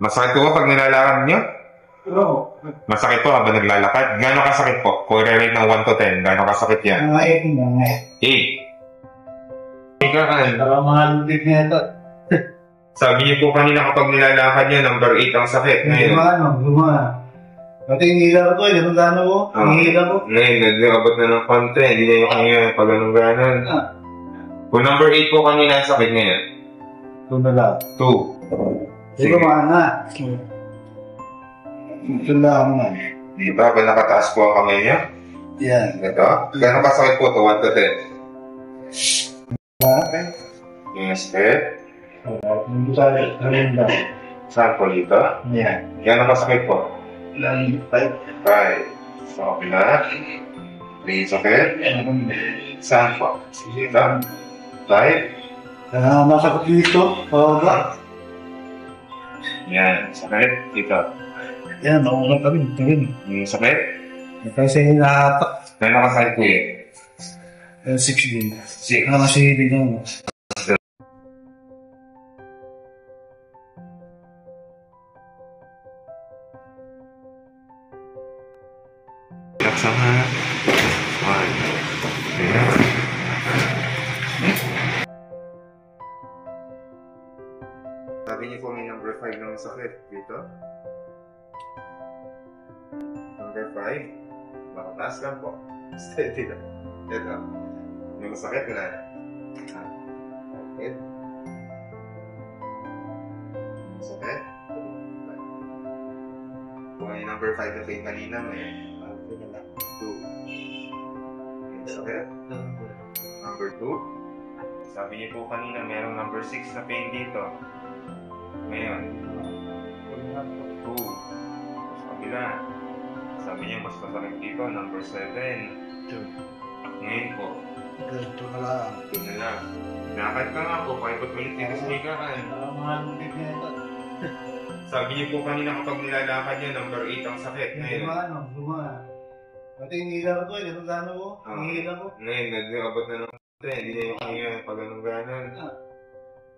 Masakit po ba pag nilalakad nyo? Oo. Masakit po habang naglalakad? Gano'ng kasakit po? Kung i-rate ng 1 to 10, gano'ng kasakit yan? Mga 8 na. 8. Ika kan. Para mga lutik na ito. Sabi niyo po kanina kapag nilalakad niya, number 8 ang sakit. Ngayon. Gumana. Pati yung hila ko, yung gano'n ko. Yung hila ko. Ngayon, nag-abot na ng konti. Hindi na yung kanina pag anong gano'n. Kung number 8 po kanina ang sakit ngayon. 2 na lang. 2. Sige. Gumana. Ito lang man. Di ba? Ba nakataas po ang kamay niya? Yan. Ito? Gano'ng kasakit po ito? 1 to 10? Okay. Yung step. Hindi sa kalinda. Saan po dito? Yan. Gano'ng kasakit po? Lang 5. 5. So, na. 3 sakit. Saan po? Dito? 5. Masakot dito. Pababa. Yan. Sakit. Dito. Yan, naunang kami. Tingin. Yung sakit. Kasi hinahatak. Gano'ng kasakit po yun? 6 din. 6. Nakasilid yun. Sama. 1. Ayan. Sabi niyo po may number 5 ng sakit dito. Number 5. Makataas lang po. Steady lang. Ito. Yung sakit na. Okay. Sakit. Kung yung number 5 na kayo kanina, may 2. Yung sakit. Number 2. Sabi niyo po kanina, mayroong number 6 na pain dito. Ngayon. 2. Sa kabila. Sabi niya, mas masakit dito, number 7. 2. Ngayon po. Ganito na lang. 2 na lang. Lakad ka nga po, paikot ulit dito sa higaan. Mga lutik na ito. Sabi niyo po kanina kapag nilalakad niya, number 8 ang sakit. Ngayon. Gumana. Pati yung hila ko, yung gano'n ko. Yung hila ko. Ngayon, nag-abot na ng konti. Hindi na yung kanina pag anong gano'n.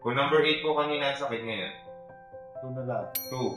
Kung number 8 po kanina ang sakit ngayon. 2 na lang. 2.